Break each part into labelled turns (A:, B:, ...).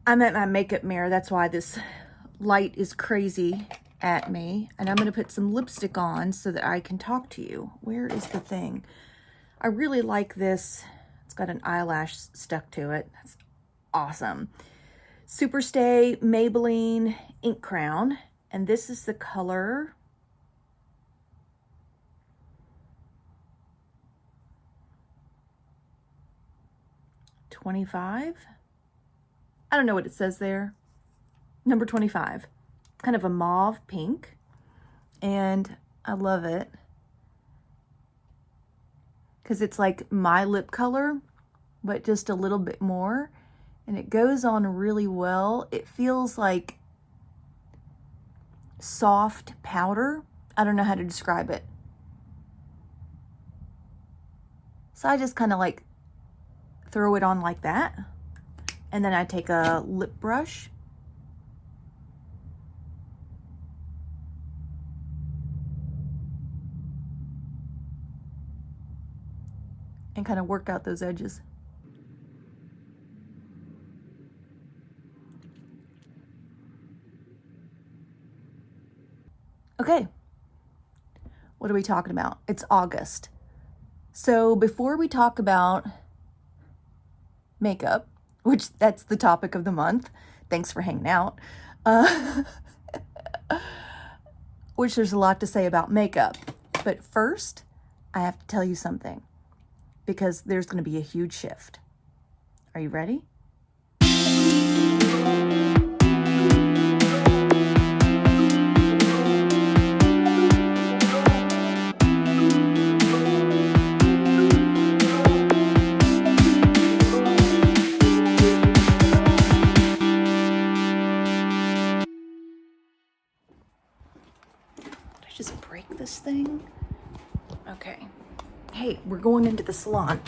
A: I'm at my makeup mirror. That's why this light is crazy at me. And I'm going to put some lipstick on so that I can talk to you. Where is the thing? I really like this. It's got an eyelash stuck to it. That's awesome. Superstay Maybelline Ink Crown. And this is the color 25. I don't know what it says there. Number 25. Kind of a mauve pink. And I love it because it's like my lip color, but just a little bit more. And it goes on really well. It feels like soft powder. I don't know how to describe it. So I just kind of like throw it on like that. And then I take a lip brush and kind of work out those edges. Okay, what are we talking about? It's August. So before we talk about makeup, which that's the topic of the month, thanks for hanging out, which there's a lot to say about makeup. But first, I have to tell you something, because there's going to be a huge shift. Are you ready? Just break this thing. Okay. Hey, we're going into the salon.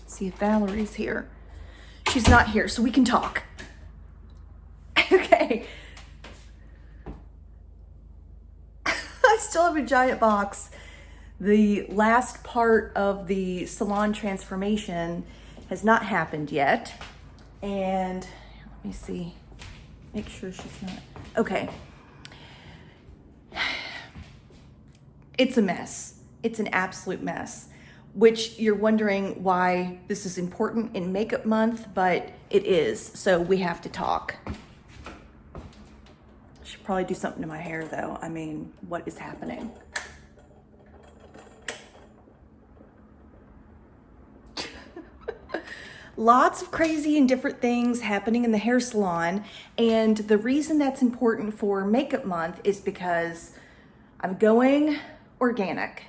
A: See if Valerie's here. She's not here, so we can talk. Okay. I still have a giant box. The last part of the salon transformation has not happened yet. And let me see. Make sure she's not. Okay. It's a mess. It's an absolute mess, which you're wondering why this is important in makeup month, but it is. So we have to talk. I should probably do something to my hair though. I mean, what is happening? Lots of crazy and different things happening in the hair salon. And the reason that's important for makeup month is because I'm going organic.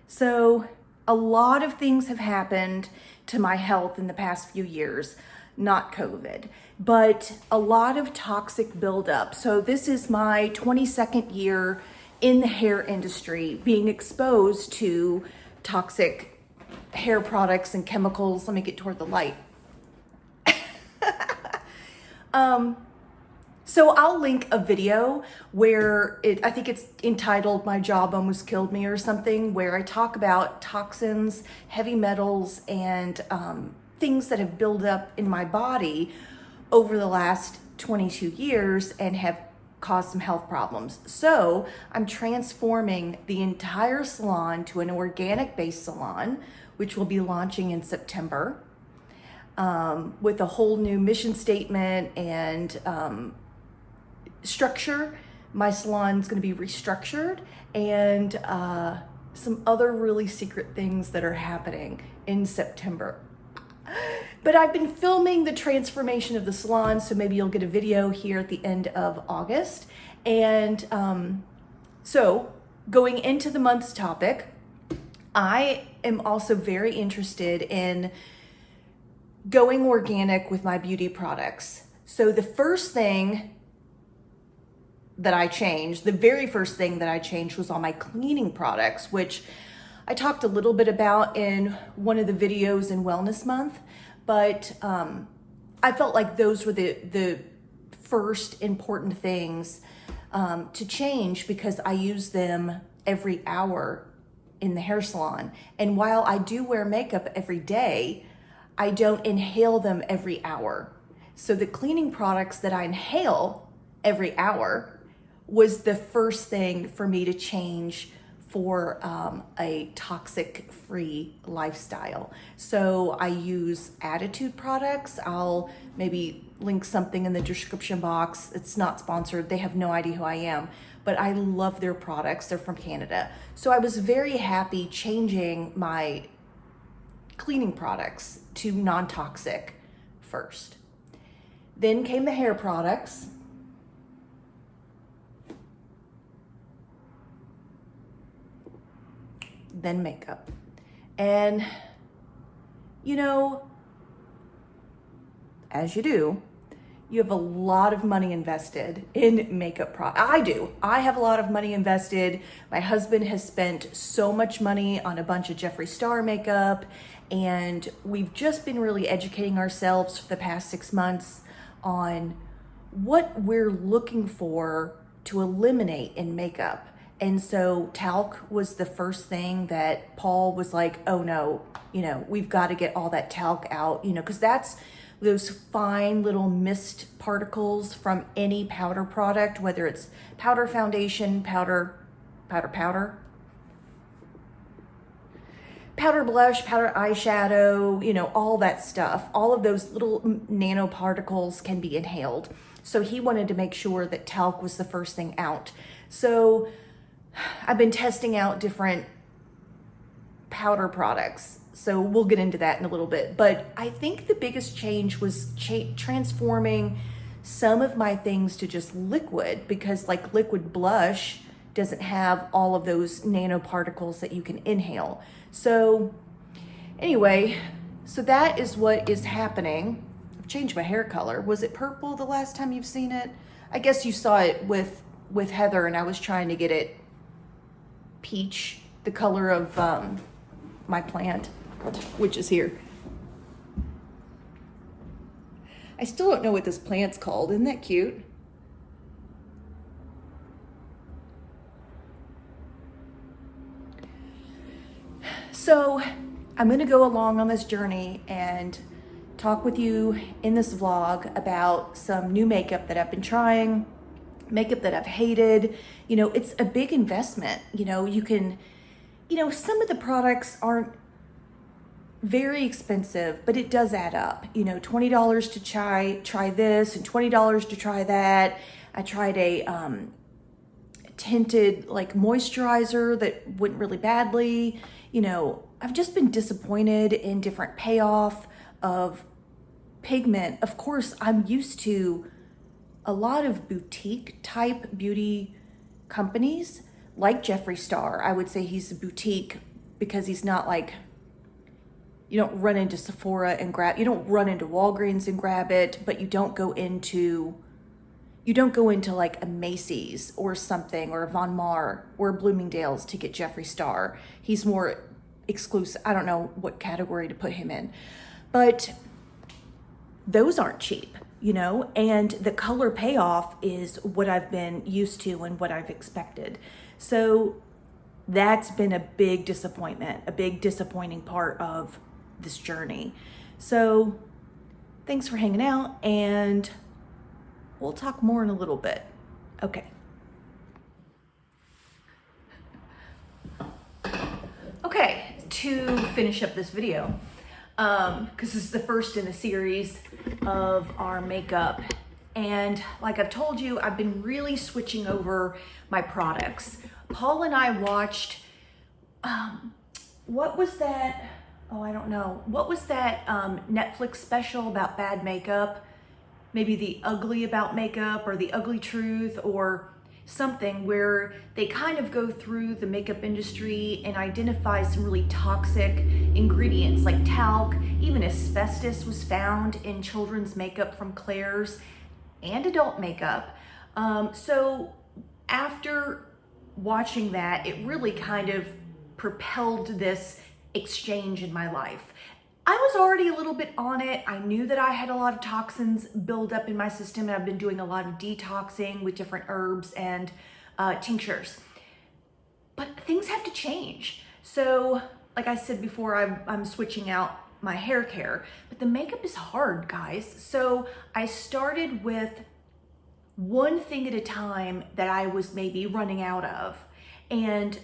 A: So a lot of things have happened to my health in the past few years, not COVID, but a lot of toxic buildup. So this is my 22nd year in the hair industry, being exposed to toxic hair products and chemicals. Let me get toward the light. So I'll link a video where I think it's entitled "My Job Almost Killed Me" or something, where I talk about toxins, heavy metals, and things that have built up in my body over the last 22 years and have caused some health problems. So I'm transforming the entire salon to an organic-based salon, which will be launching in September, with a whole new mission statement and structure. My salon's going to be restructured, and some other really secret things that are happening in September. But I've been filming the transformation of the salon, so maybe you'll get a video here at the end of August. And so going into the month's topic, I am also very interested in going organic with my beauty products. So the first thing that I changed, the very first thing that I changed was all my cleaning products, which I talked a little bit about in one of the videos in Wellness Month, but I felt like those were the first important things to change, because I use them every hour in the hair salon. And while I do wear makeup every day, I don't inhale them every hour. So the cleaning products that I inhale every hour was the first thing for me to change for a toxic-free lifestyle. So I use Attitude products. I'll maybe link something in the description box. It's not sponsored. They have no idea who I am, but I love their products. They're from Canada. So I was very happy changing my cleaning products to non-toxic first. Then came the hair products. Then makeup. And you know, as you do, you have a lot of money invested in makeup products. I do. I have a lot of money invested. My husband has spent so much money on a bunch of Jeffree Star makeup, and we've just been really educating ourselves for the past 6 months on what we're looking for to eliminate in makeup. And so talc was the first thing that Paul was like, oh no, you know, we've got to get all that talc out, you know, because that's those fine little mist particles from any powder product, whether it's powder foundation, powder blush, powder eyeshadow, you know, all that stuff. All of those little nanoparticles can be inhaled. So he wanted to make sure that talc was the first thing out. So I've been testing out different powder products. So we'll get into that in a little bit. But I think the biggest change was transforming some of my things to just liquid, because like liquid blush doesn't have all of those nanoparticles that you can inhale. So anyway, so that is what is happening. I've changed my hair color. Was it purple the last time you've seen it? I guess you saw it with Heather, and I was trying to get it peach, the color of my plant, which is here. I still don't know what this plant's called. Isn't that cute? So I'm going to go along on this journey and talk with you in this vlog about some new makeup that I've been trying, makeup that I've hated. You know, it's a big investment. You know, you can, you know, some of the products aren't very expensive, but it does add up. You know, $20 to try this and $20 to try that. I tried a tinted like moisturizer that went really badly. You know, I've just been disappointed in different payoff of pigment. Of course, I'm used to a lot of boutique type beauty companies like Jeffree Star. I would say he's a boutique because he's not like, you don't run into Sephora and grab, you don't run into Walgreens and grab it, but you don't go into like a Macy's or something, or a Von Maur or Bloomingdale's to get Jeffree Star. He's more exclusive. I don't know what category to put him in, but those aren't cheap, you know, and the color payoff is what I've been used to and what I've expected. So that's been a big disappointment, a big disappointing part of this journey. So thanks for hanging out, and we'll talk more in a little bit. Okay. Okay, to finish up this video, because this is the first in a series of our makeup. And like I've told you, I've been really switching over my products. Paul and I watched, what was that? Oh, I don't know. What was that Netflix special about bad makeup? Maybe The Ugly About Makeup, or The Ugly Truth, or something, where they kind of go through the makeup industry and identify some really toxic ingredients like talc. Even asbestos was found in children's makeup from Claire's and adult makeup. So after watching that, it really kind of propelled this exchange in my life. I was already a little bit on it. I knew that I had a lot of toxins build up in my system, and I've been doing a lot of detoxing with different herbs and tinctures. But things have to change. So like I said before, I'm switching out my hair care. But the makeup is hard, guys. So I started with one thing at a time that I was maybe running out of, and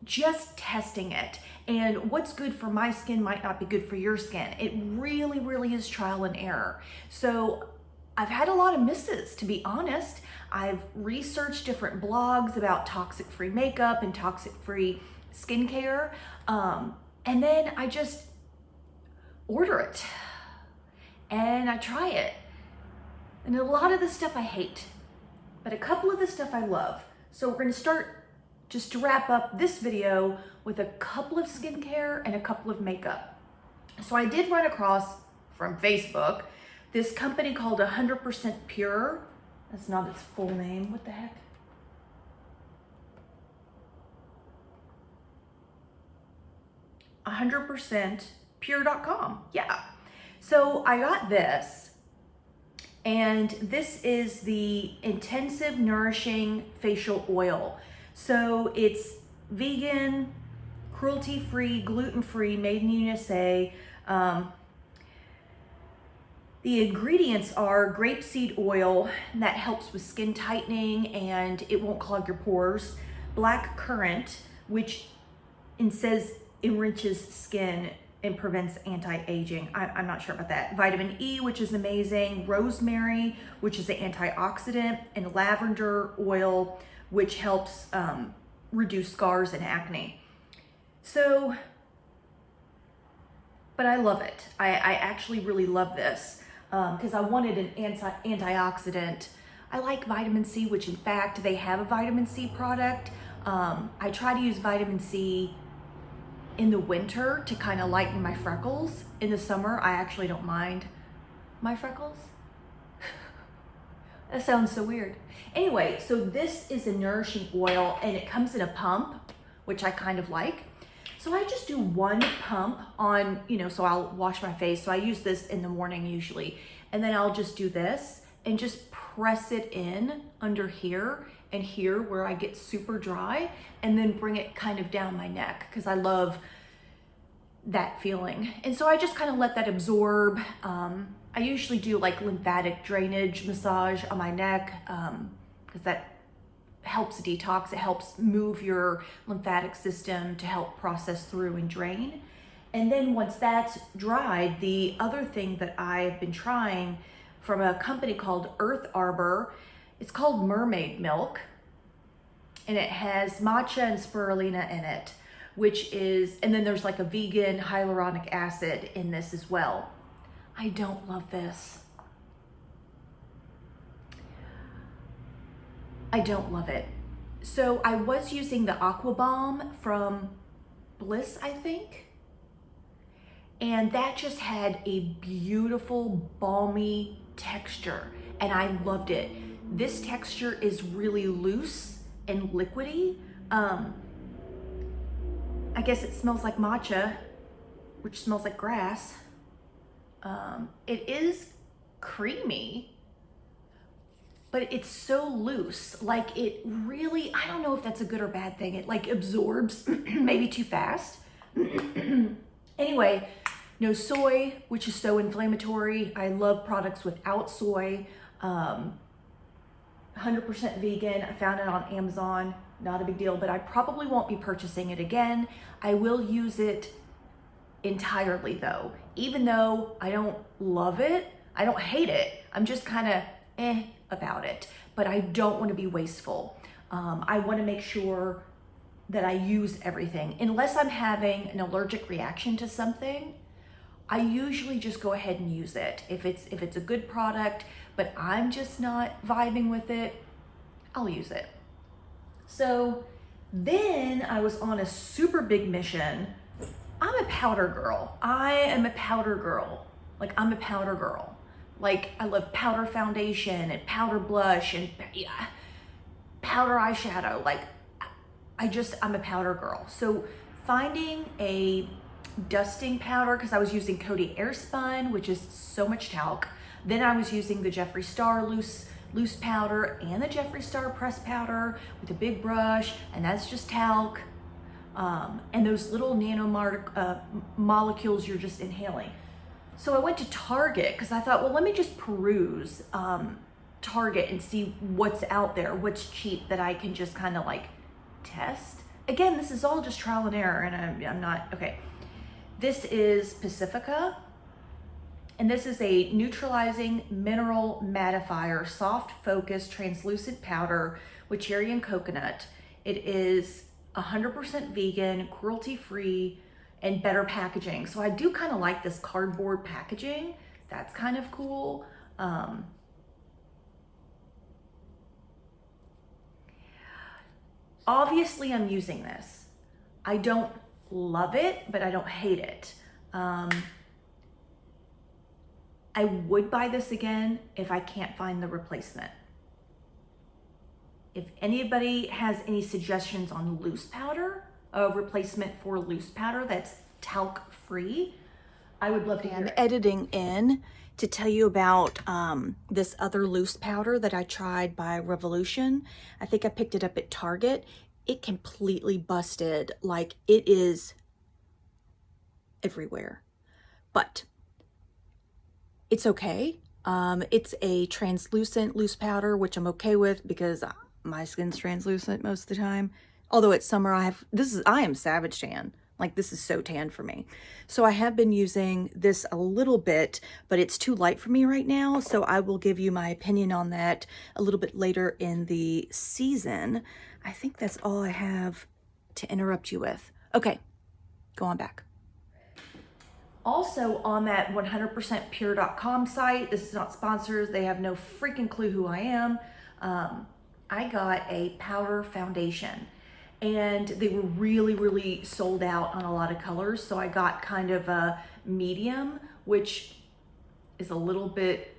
A: just testing it. And what's good for my skin might not be good for your skin. It really, really is trial and error. So I've had a lot of misses, to be honest. I've researched different blogs about toxic-free makeup and toxic-free skincare. And then I just order it and I try it. And a lot of the stuff I hate, but a couple of the stuff I love. So we're gonna start, just to wrap up this video, with a couple of skincare and a couple of makeup. So I did run across, from Facebook, this company called 100percentpure. That's not its full name, what the heck? .100percentpure.com, yeah. So I got this, and this is the Intensive Nourishing Facial Oil. So it's vegan, cruelty-free, gluten-free, made in the USA. The ingredients are grapeseed oil, and that helps with skin tightening and it won't clog your pores. Black currant, which it says enriches skin and prevents anti-aging. I'm not sure about that. Vitamin E, which is amazing. Rosemary, which is an antioxidant. And lavender oil, which helps reduce scars and acne. So, but I love it. I actually really love this because I wanted an antioxidant. I like vitamin C, which in fact, they have a vitamin C product. I try to use vitamin C in the winter to kind of lighten my freckles. In the summer, I actually don't mind my freckles. That sounds so weird. Anyway, so this is a nourishing oil and it comes in a pump, which I kind of like. So I just do one pump on, so I'll wash my face. So I use this in the morning usually. And then I'll just do this and just press it in under here and here where I get super dry, and then bring it kind of down my neck because I love that feeling. And so I just kind of let that absorb. I usually do like lymphatic drainage massage on my neck because that helps detox. It helps move your lymphatic system to help process through and drain. And then once that's dried, the other thing that I've been trying from a company called Earth Arbor, it's called Mermaid Milk, and it has matcha and spirulina in it, which is, and then there's like a vegan hyaluronic acid in this as well. I don't love this. I don't love it. So I was using the Aqua Balm from Bliss, I think. And that just had a beautiful balmy texture and I loved it. This texture is really loose and liquidy. I guess it smells like matcha, which smells like grass. It is creamy, but it's so loose. Like it really, I don't know if that's a good or bad thing. It like absorbs maybe too fast. Anyway, no soy, which is so inflammatory. I love products without soy. 100% vegan. I found it on Amazon. Not a big deal, but I probably won't be purchasing it again. I will use it entirely though. Even though I don't love it, I don't hate it. I'm just kind of about it, but I don't want to be wasteful. I want to make sure that I use everything. Unless I'm having an allergic reaction to something, I usually just go ahead and use it. If it's a good product, but I'm just not vibing with it, I'll use it. So then I was on a super big mission. I'm a powder girl. I am a powder girl. Like I'm a powder girl. Like I love powder foundation and powder blush and powder eyeshadow. Like I'm a powder girl. So finding a dusting powder, because I was using Coty Airspun, which is so much talc. Then I was using the Jeffree Star loose powder and the Jeffree Star pressed powder with a big brush, and that's just talc. and those little molecules you're just inhaling. So I went to Target because I thought, well, let me just peruse Target and see what's out there, what's cheap that I can just kind of like test. Again, this is all just trial and error, and I'm not, okay. This is Pacifica, and this is a Neutralizing Mineral Mattifier Soft Focus Translucent Powder with cherry and coconut. It is 100% vegan, cruelty-free, and better packaging. So I do kind of like this cardboard packaging. That's kind of cool. Obviously, I'm using this. I don't love it, but I don't hate it. I would buy this again if I can't find the replacement. If anybody has any suggestions on loose powder, a replacement for loose powder that's talc free, I would love to hear it. I'm editing in to tell you about this other loose powder that I tried by Revolution. I think I picked it up at Target. It completely busted. Like, it is everywhere, but it's okay. It's a translucent loose powder, which I'm okay with because my skin's translucent most of the time. Although it's summer, I am savage tan. Like, this is so tan for me. So I have been using this a little bit, but it's too light for me right now. So I will give you my opinion on that a little bit later in the season. I think that's all I have to interrupt you with. Okay, go on back. Also on that 100percentpure.com site, this is not sponsored, they have no freaking clue who I am. I got a powder foundation, and they were really sold out on a lot of colors. So I got kind of a medium, which is a little bit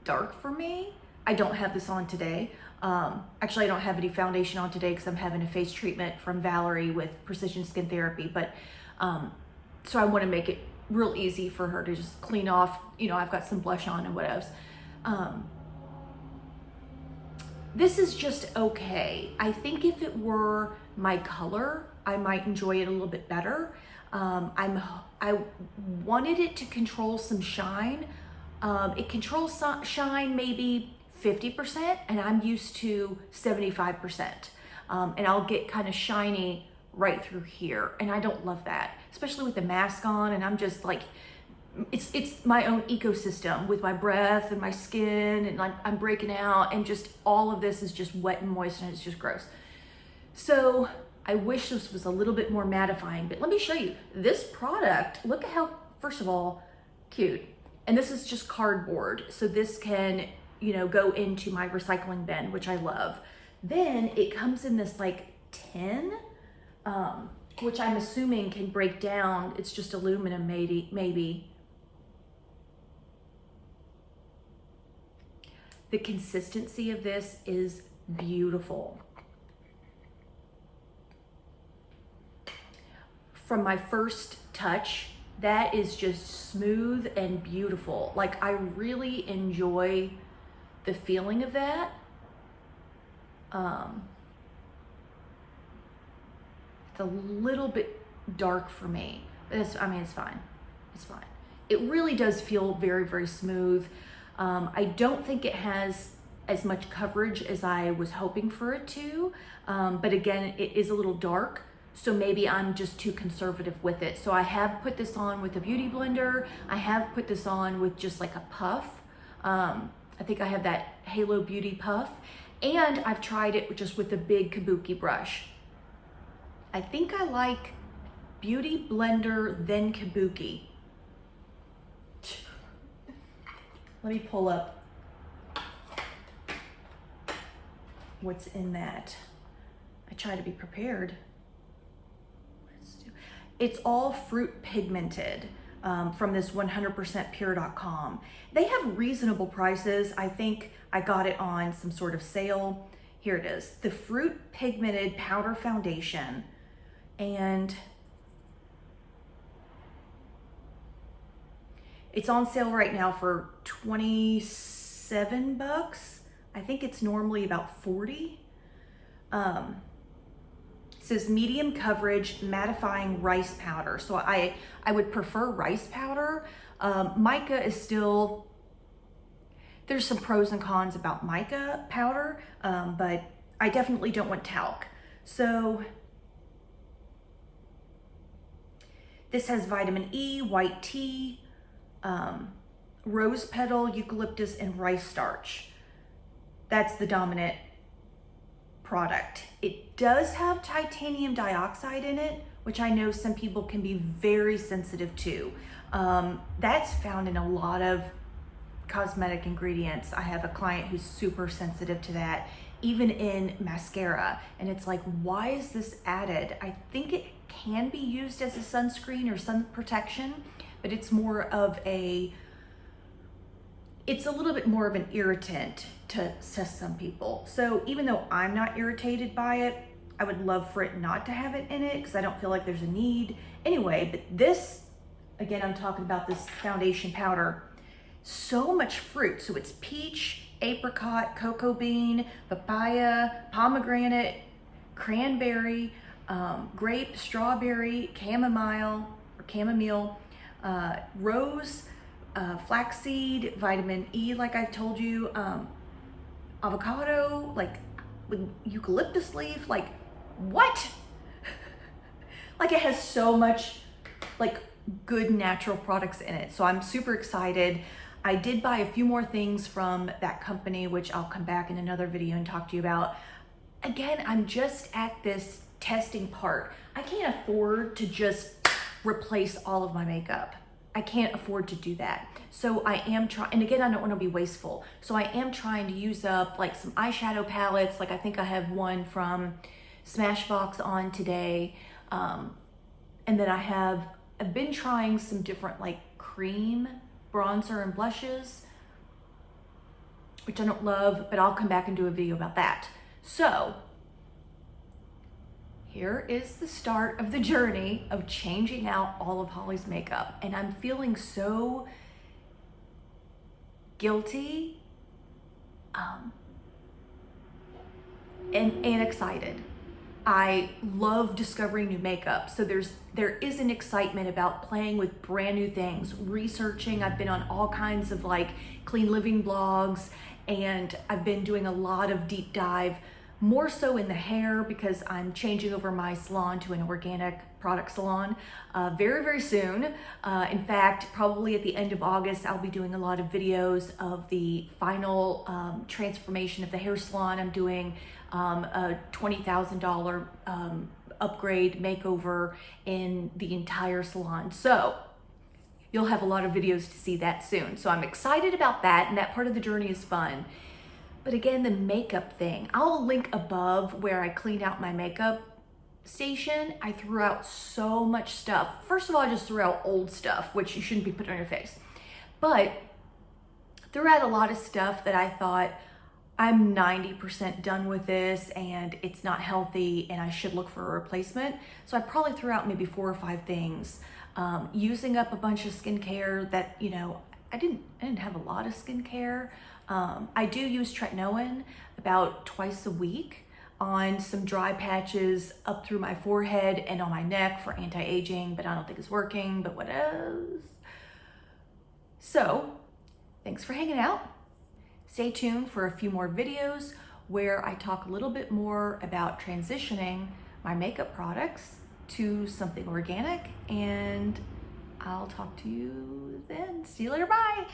A: dark for me. I don't have this on today. Actually, I don't have any foundation on today because I'm having a face treatment from Valerie with Precision Skin Therapy. But so I want to make it real easy for her to just clean off. You know, I've got some blush on and what else. This is just okay. I think if it were my color, I might enjoy it a little bit better. I wanted it to control some shine. It controls some shine maybe 50%, and I'm used to 75%. And I'll get kind of shiny right through here, and I don't love that, especially with the mask on, and I'm just like, it's my own ecosystem with my breath and my skin, and I'm breaking out, and just all of this is just wet and moist, and it's just gross. So I wish this was a little bit more mattifying, but let me show you this product. Look at how, first of all, cute. And this is just cardboard, so this can, you know, go into my recycling bin, which I love. Then it comes in this like tin, which I'm assuming can break down. It's just aluminum, maybe. The consistency of this is beautiful. From my first touch, that is just smooth and beautiful. Like, I really enjoy the feeling of that. It's a little bit dark for me, but I mean, it's fine. It's fine. It really does feel very smooth. I don't think it has as much coverage as I was hoping for it to, but again, it is a little dark, so maybe I'm just too conservative with it. So I have put this on with a beauty blender. I have put this on with just like a puff. I think I have that Halo Beauty puff, and I've tried it just with the big Kabuki brush. I think I like Beauty Blender then Kabuki. Let me pull up what's in that. I try to be prepared. It's all fruit pigmented from this 100percentpure.com. They have reasonable prices. I think I got it on some sort of sale. Here it is, the fruit pigmented powder foundation. And it's on sale right now for 27 bucks. I think it's normally about 40. 6 says medium coverage mattifying rice powder. So I would prefer rice powder. Mica is still, there's some pros and cons about mica powder, but I definitely don't want talc. So this has vitamin E, white tea, rose petal, eucalyptus, and rice starch. That's the dominant product. It does have titanium dioxide in it, which I know some people can be very sensitive to. That's found in a lot of cosmetic ingredients. I have a client who's super sensitive to that, even in mascara. And it's like, why is this added? I think it can be used as a sunscreen or sun protection, but it's more of a, it's a little bit more of an irritant to some people. So even though I'm not irritated by it, I would love for it not to have it in it because I don't feel like there's a need. Anyway, but this, again, I'm talking about this foundation powder, so much fruit. So it's peach, apricot, cocoa bean, papaya, pomegranate, cranberry, grape, strawberry, chamomile, rose, flaxseed, vitamin E, like I told you, avocado, like with eucalyptus leaf, like what? Like it has so much like good natural products in it. So I'm super excited. I did buy a few more things from that company, which I'll come back in another video and talk to you about. Again, I'm just at this testing part. I can't afford to just replace all of my makeup. I can't afford to do that. So I am trying, and again, I don't want to be wasteful. So I am trying to use up like some eyeshadow palettes. Like I think I have one from Smashbox on today. And then I've been trying some different like cream bronzer and blushes, which I don't love, but I'll come back and do a video about that. So here is the start of the journey of changing out all of Holly's makeup. And I'm feeling so guilty and excited. I love discovering new makeup. So there is an excitement about playing with brand new things, researching. I've been on all kinds of like clean living blogs, and I've been doing a lot of deep dive, more so in the hair because I'm changing over my salon to an organic product salon very, very soon. In fact, probably at the end of August, I'll be doing a lot of videos of the final transformation of the hair salon. I'm doing a $20,000 upgrade makeover in the entire salon. So you'll have a lot of videos to see that soon. So I'm excited about that, and that part of the journey is fun. But again, the makeup thing, I'll link above where I cleaned out my makeup station. I threw out so much stuff. First of all, I just threw out old stuff, which you shouldn't be putting on your face. But threw out a lot of stuff that I thought, I'm 90% done with this and it's not healthy and I should look for a replacement. So I probably threw out maybe 4 or 5 things. Using up a bunch of skincare that, you know, I didn't have a lot of skincare. I do use tretinoin about twice a week on some dry patches up through my forehead and on my neck for anti-aging, but I don't think it's working, but what else? So thanks for hanging out. Stay tuned for a few more videos where I talk a little bit more about transitioning my makeup products to something organic, and I'll talk to you then. See you later, bye.